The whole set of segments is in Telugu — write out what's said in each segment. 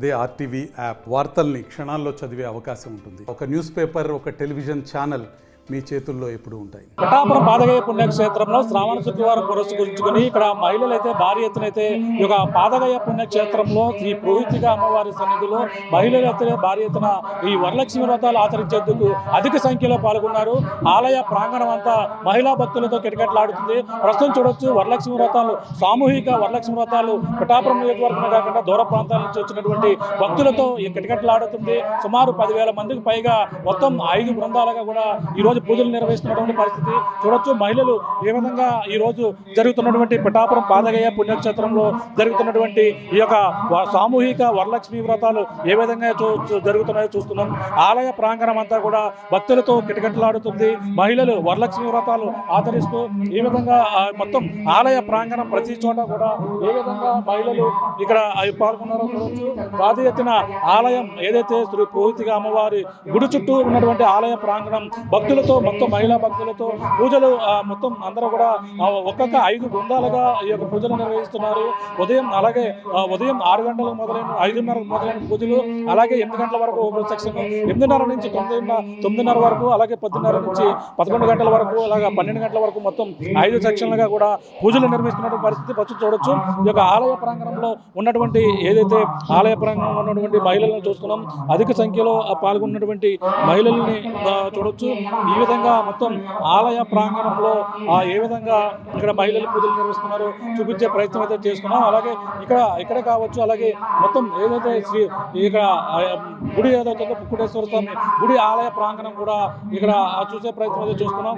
అదే ఆర్టీవీ యాప్ వార్తల్ని క్షణాల్లో చదివే అవకాశం ఉంటుంది. ఒక న్యూస్ పేపర్, ఒక టెలివిజన్ ఛానల్ మీ చేతుల్లో ఎప్పుడు ఉంటాయి. పిఠాపురం పాదగయ పుణ్యక్షేత్రంలో శ్రావణ శుక్రవారం పురస్కరించుకుని ఇక్కడ మహిళలు అయితే భారీ ఎత్తున అయితే ఈ యొక్క పాదగయ పుణ్యక్షేత్రంలో శ్రీ పురోహితిగా అమ్మవారి సన్నిధిలో మహిళలు అయితే భారీ ఎత్తున ఈ వరలక్ష్మి వ్రతాలు ఆచరించేందుకు అధిక సంఖ్యలో పాల్గొన్నారు. ఆలయ ప్రాంగణం అంతా మహిళా భక్తులతో కిటకిటలాడుతుంది. ప్రస్తుతం చూడొచ్చు, వరలక్ష్మి వ్రతాలు, సామూహిక వరలక్ష్మి వ్రతాలు పిఠాపురం నియోజకవర్గం కాకుండా దూర ప్రాంతాల నుంచి వచ్చినటువంటి భక్తులతో ఈ కిటకిటలాడుతుంది. సుమారు 10,000 మందికి పైగా మొత్తం 5 బృందాలుగా కూడా ఈరోజు పూజలు నిర్వహిస్తున్నటువంటి పరిస్థితి చూడొచ్చు. మహిళలు ఏ విధంగా ఈ రోజు జరుగుతున్నటువంటి పిఠాపురం పాదగయ పుణ్యక్షేత్రంలో జరుగుతున్నటువంటి ఈ యొక్క సామూహిక వరలక్ష్మి వ్రతాలు ఏ విధంగా జరుగుతున్నాయో చూస్తున్నాం. ఆలయ ప్రాంగణం అంతా కూడా భక్తులతో కిటకిటలాడుతుంది. మహిళలు వరలక్ష్మి వ్రతాలు ఆచరిస్తూ ఈ విధంగా మొత్తం ఆలయ ప్రాంగణం ప్రతి చోట కూడా ఏ విధంగా మహిళలు ఇక్కడ పాల్గొన్నారో చూడొచ్చు. భారీ ఎత్తున ఆలయం ఏదైతే శ్రీ పురోహితిగా అమ్మవారి గుడి చుట్టూ ఉన్నటువంటి ఆలయ ప్రాంగణం భక్తులతో, మొత్తం మహిళా భక్తులతో పూజలు మొత్తం అందరూ కూడా ఒక్కొక్క 5 బృందాలుగా ఈ యొక్క పూజలు నిర్వహిస్తున్నారు. అలాగే ఉదయం 6 గంటలకు మొదలైన 5:30 మొదలైన పూజలు, అలాగే 8 గంటల వరకు ఒక సెక్షన్, 8:30 నుంచి 9:30 వరకు, అలాగే 10:30 నుంచి 11 గంటల వరకు, అలాగే 12 గంటల వరకు మొత్తం 5 సెక్షన్లుగా కూడా పూజలు నిర్వహిస్తున్నటువంటి పరిస్థితి వచ్చి చూడొచ్చు. ఈ యొక్క ఆలయ ప్రాంగణంలో ఉన్నటువంటి ఏదైతే ఆలయ ప్రాంగణంలో ఉన్నటువంటి మహిళలను చూస్తున్నాం. అధిక సంఖ్యలో పాల్గొన్నటువంటి మహిళల్ని చూడొచ్చు. ఈ విధంగా మొత్తం ఆలయ ప్రాంగణంలో ఏ విధంగా ఇక్కడ మహిళలు పూజలు నిర్వహిస్తున్నారో చూపించే ప్రయత్నం అయితే చేస్తున్నాం. అలాగే ఇక్కడ కావచ్చు, అలాగే మొత్తం ఏదైతే ఇక్కడ గుడి ఏదైతే పుక్కుటేశ్వర స్వామి గుడి ఆలయ ప్రాంగణం కూడా ఇక్కడ చూసే ప్రయత్నం అయితే చూస్తున్నాం.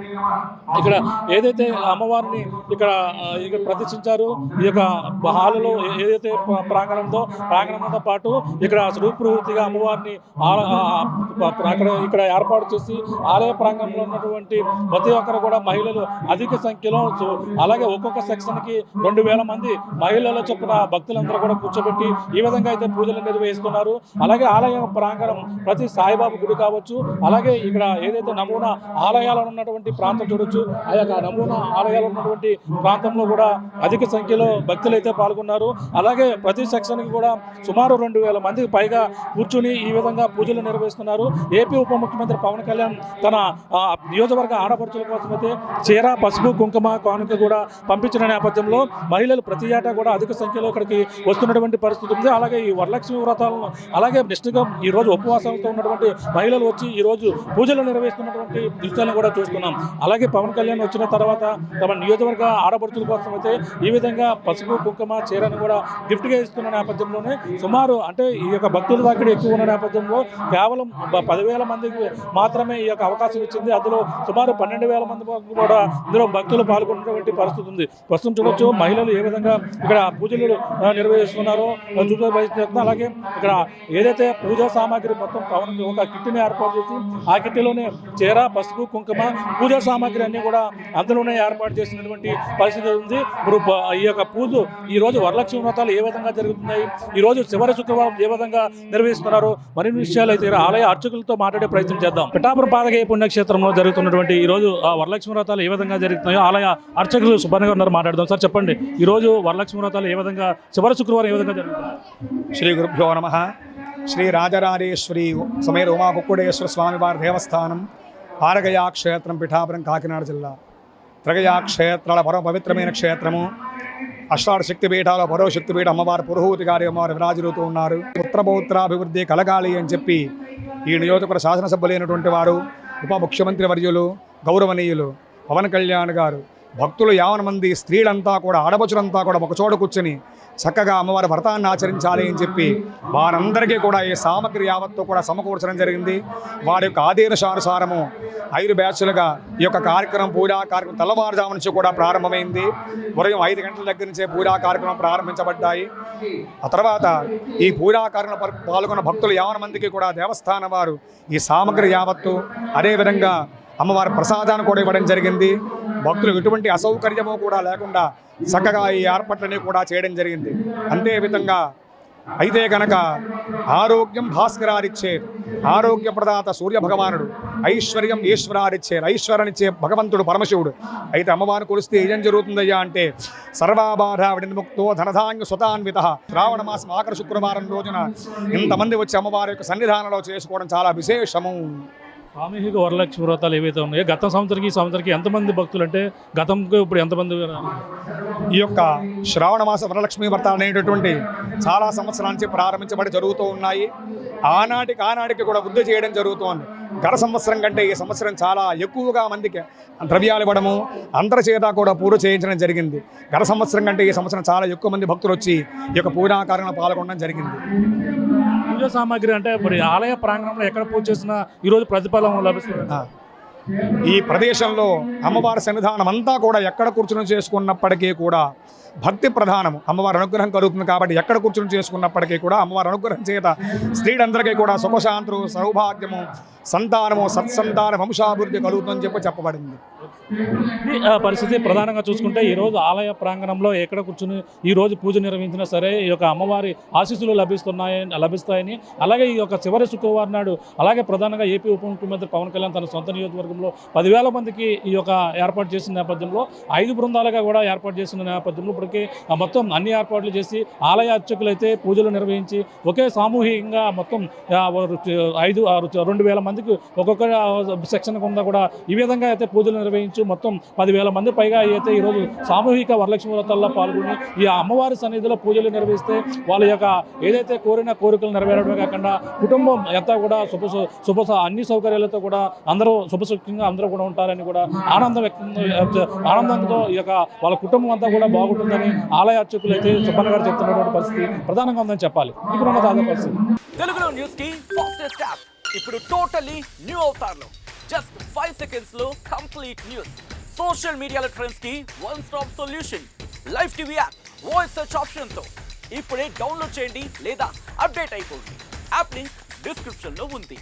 ఇక్కడ ఏదైతే అమ్మవారిని ఇక్కడ ప్రదర్శించారు, ఈ యొక్క హాలులో ఏదైతే ప్రాంగణంతో పాటు ఇక్కడ స్వరూపురుతిగా అమ్మవారిని ఇక్కడ ఏర్పాటు చేసి ఆలయ ప్రాంగణంలో ఉన్నటువంటి ప్రతి ఒక్కరు కూడా మహిళలు అధిక సంఖ్యలో, అలాగే ఒక్కొక్క సెక్షన్కి 2,000 మంది మహిళల చొప్పున భక్తులందరూ కూడా కూర్చోబెట్టి ఈ విధంగా అయితే పూజలు నిర్వహిస్తున్నారు. అలాగే ఆలయం ప్రాంగణం ప్రతి సాయిబాబు గుడి కావచ్చు, అలాగే ఇక్కడ ఏదైతే నమూనా ఆలయాలు ఉన్నటువంటి ప్రాంతం చూడొచ్చు, ఆ యొక్క నమూనా ఆలయాలు ఉన్నటువంటి ప్రాంతంలో కూడా అధిక సంఖ్యలో భక్తులు అయితే పాల్గొన్నారు. అలాగే ప్రతి సెక్షన్కి కూడా సుమారు 2,000 మందికి పైగా కూర్చుని ఈ విధంగా పూజలు నిర్వహిస్తున్నారు. ఏపీ ఉప ముఖ్యమంత్రి పవన్ కళ్యాణ్ తన నియోజకవర్గ ఆడపడుచుల కోసం అయితే చీర, పసుపు, కుంకుమ, కానుక కూడా పంపించిన నేపథ్యంలో మహిళలు ప్రతి ఏటా కూడా అధిక సంఖ్యలో ఇక్కడికి వస్తున్నటువంటి పరిస్థితి ఉంది. అలాగే ఈ వరలక్ష్మి వ్రతాలను అలాగే నిష్ఠగా ఈ రోజు ఉపవాసంతో ఉన్నటువంటి మహిళలు వచ్చి ఈ రోజు పూజలు నిర్వహిస్తున్నటువంటి దృశ్యాలను కూడా చూస్తున్నాం. అలాగే పవన్ కళ్యాణ్ వచ్చిన తర్వాత తమ నియోజకవర్గ ఆడపడుచుల కోసం అయితే ఈ విధంగా పసుపు, కుంకుమ, చీరను కూడా గిఫ్ట్గా ఇస్తున్న నేపథ్యంలోనే సుమారు అంటే ఈ యొక్క భక్తుల దగ్గర ఎక్కువ ఉన్న నేపథ్యంలో కేవలం 10,000 మందికి మాత్రమే ఈ యొక్క అవకాశం ఇచ్చింది. అందులో సుమారు 12,000 మంది కూడా ఇందులో భక్తులు పాల్గొన్నటువంటి పరిస్థితి ఉంది. ప్రస్తుతం చూడొచ్చు మహిళలు ఏ విధంగా ఇక్కడ పూజలు నిర్వహిస్తున్నారో చూసే ప్రయత్నం. అలాగే ఇక్కడ ఏదైతే పూజా సామాగ్రి మొత్తం పవన్ ఒక కిట్ని ఏర్పాటు చేసి ఆ కిట్లోనే చీర, పసుపు, కుంకుమ, పూజా సామాగ్రి అన్ని కూడా అందులోనే ఏర్పాటు చేసినటువంటి పరిస్థితి ఉంది. ఇప్పుడు ఈ యొక్క పూజ ఈ రోజు వరలక్ష్మి వ్రతాలు ఏ విధంగా జరుగుతున్నాయి, ఈ రోజు చివరి శుక్రవారం ఏ విధంగా నిర్వహిస్తున్నారు, మరిన్ని విషయాలు అయితే ఆలయ అర్చకులతో మాట్లాడే ప్రయత్నం చేద్దాం. పిఠాపురం పాదగయ పుణ్యక్షేత్రంలో జరుగుతున్నటువంటి ఈ రోజు వరలక్ష్మి వ్రతాలు ఏ విధంగా జరుగుతున్నాయో ఆలయ అర్చకులు సుబ్బన్న గారు మాట్లాడదాం. సార్ చెప్పండి, ఈ రోజు వరలక్ష్మి వ్రతాలు ఏ విధంగా చివరి శుక్రవారం ఏ విధంగా జరుగుతుంది? శ్రీ గురుభ్యో నమః. శ్రీ రాజరాజేశ్వరి సమేత ఉమా కుక్కుడేశ్వర స్వామివారి దేవస్థానం, పాదగయ క్షేత్రం, పిఠాపురం, కాకినాడ జిల్లా. త్రగయ క్షేత్రాల పరమ పవిత్రమైన క్షేత్రము. అష్టాదశ శక్తిపీఠాల పరో శక్తిపీఠ అమ్మవారు పురోహితి గారి అమ్మవారు విరాజిల్లుతూ ఉన్నారు. పుత్రపౌత్రాభివృద్ధి కలగాలి అని చెప్పి ఈ నియోజకవర్గ శాసనసభ్యులైనటువంటి వారు, ఉప ముఖ్యమంత్రి వర్యులు, గౌరవనీయులు పవన్ కళ్యాణ్ గారు, భక్తులు 50 మంది స్త్రీలంతా కూడా, ఆడపడుచులంతా కూడా ఒకచోట కూర్చొని చక్కగా అమ్మవారి వ్రతాన్ని ఆచరించాలి అని చెప్పి వారందరికీ కూడా ఈ సామగ్రి యావత్తు కూడా సమకూర్చడం జరిగింది. వారి యొక్క ఆదేశానుసారము 5 బ్యాచ్లుగా ఈ యొక్క కార్యక్రమం, పూజా కార్యక్రమం తెల్లవారుజాము నుంచి కూడా ప్రారంభమైంది. ఉదయం 5 గంటల దగ్గర నుంచే పూజా కార్యక్రమం ప్రారంభించబడ్డాయి. ఆ తర్వాత ఈ పూజా కార్యక్రమంలో పాల్గొన్న భక్తులు 50 మందికి కూడా దేవస్థానం వారు ఈ సామగ్రి యావత్తు, అదేవిధంగా అమ్మవారి ప్రసాదాన్ని కూడా ఇవ్వడం జరిగింది. భక్తులకు ఎటువంటి అసౌకర్యము కూడా లేకుండా చక్కగా ఈ ఏర్పాట్లన్నీ కూడా చేయడం జరిగింది. అంతే విధంగా అయితే కనుక ఆరోగ్యం భాస్కరారిచ్చేది, ఆరోగ్య ప్రదాత సూర్య భగవానుడు, ఐశ్వర్యం ఈశ్వరారిచ్చేది, ఐశ్వర్యాన్నిచ్చే భగవంతుడు పరమశివుడు. అయితే అమ్మవారిని కొలిస్తే ఏం జరుగుతుందయ్యా అంటే సర్వాబాధ వినిముక్తో ధనధాన్య సుతాన్విత. శ్రావణ మాసం ఆఖరి శుక్రవారం రోజున ఇంతమంది వచ్చి అమ్మవారి యొక్క సన్నిధానంలో చేసుకోవడం చాలా విశేషము. సామూహిక వరలక్ష్మి వ్రతాలు ఏవైతే ఉన్నాయో గత సంవత్సరానికి ఈ సంవత్సరానికి ఎంతమంది భక్తులు అంటే గతంకు ఇప్పుడు ఎంతమంది? ఈ యొక్క శ్రావణ మాస వరలక్ష్మి వ్రతాలు అనేటటువంటి చాలా సంవత్సరాల నుంచి ప్రారంభించబడి జరుగుతూ ఉన్నాయి. ఆనాటికి కూడా వృద్ధి చేయడం జరుగుతోంది. గత సంవత్సరం కంటే ఈ సంవత్సరం చాలా ఎక్కువగా మందికి ద్రవ్యాలు ఇవ్వడము, అందరి చేత కూడా పూజ చేయించడం జరిగింది. గత సంవత్సరం కంటే ఈ సంవత్సరం చాలా ఎక్కువ మంది భక్తులు వచ్చి ఈ యొక్క పూజా కార్యంలో పాల్గొనడం జరిగింది. పూజా సామాగ్రి అంటే మరి ఆలయ ప్రాంగణంలో ఎక్కడ పూజ చేసినా ఈరోజు ప్రతిఫలం లభిస్తుంది. ఈ ప్రదేశంలో అమ్మవారి సన్నిధానం అంతా కూడా ఎక్కడ కూర్చుని చేసుకున్నప్పటికీ కూడా భక్తి ప్రధానము, అమ్మవారి అనుగ్రహం కలుగుతుంది. కాబట్టి ఎక్కడ కూర్చుని చేసుకున్నప్పటికీ కూడా అమ్మవారి అనుగ్రహం చేత స్త్రీలందరికీ కూడా సుఖశాంతులు, సౌభాగ్యము, సంతానము, సత్సంతాన వంశాభివృద్ధి కలుగుతుందని చెప్పబడింది. ఈ పరిస్థితి ప్రధానంగా చూసుకుంటే ఈరోజు ఆలయ ప్రాంగణంలో ఎక్కడ కూర్చుని ఈరోజు పూజ నిర్వహించినా సరే ఈ యొక్క అమ్మవారి ఆశీస్సులు లభిస్తాయని, అలాగే ఈ యొక్క చివరి శుక్రవారం నాడు అలాగే ప్రధానంగా ఏపీ ఉప ముఖ్యమంత్రి పవన్ కళ్యాణ్ తన సొంత నియోజకవర్గంలో 10,000 మందికి ఈ యొక్క ఏర్పాటు చేసిన నేపథ్యంలో 5 బృందాలుగా కూడా ఏర్పాటు చేసిన నేపథ్యంలో ఇప్పటికీ మొత్తం అన్ని ఏర్పాట్లు చేసి ఆలయ అర్చకులు అయితే పూజలు నిర్వహించి ఒకే సామూహికంగా మొత్తం 2,000 మందికి ఒక్కొక్క సెక్షన్ కింద కూడా ఈ విధంగా అయితే పూజలు నిర్వహించి మొత్తం 10,000 మంది పైగా అయితే ఈరోజు సామూహిక వరలక్ష్మి వ్రతాల్లో పాల్గొని ఈ అమ్మవారి సన్నిధిలో పూజలు నిర్వహిస్తే వాళ్ళ యొక్క ఏదైతే కోరిన కోరికలు నెరవేరడమే కాకుండా కుటుంబం అంతా కూడా అన్ని సౌకర్యాలతో కూడా అందరూ శుభసుఖంగా అందరూ కూడా ఉంటారని కూడా ఆనందంతో ఈ యొక్క వాళ్ళ కుటుంబం అంతా కూడా బాగుంటుందని ఆలయ అర్చకులు అయితే సుబ్బన్న గారు చెప్తున్నటువంటి పరిస్థితి ప్రధానంగా ఉందని చెప్పాలి. ఇప్పుడున్న తాజా పరిస్థితి. తెలుగులో న్యూస్ కి ఫాస్టెస్ట్ యాప్ ఇప్పుడు టోటలీ న్యూ అవతార్లో జస్ట్ 5 seconds లో కంప్లీట్ న్యూస్, సోషల్ మీడియాలో ట్రెండ్స్ కి one stop solution, live TV app, voice search option తో ఇప్పుడే డౌన్లోడ్ చేయండి లేదా అప్డేట్ అయిపోండి. యాప్ లింక్ డిస్క్రిప్షన్ లో ఉంది.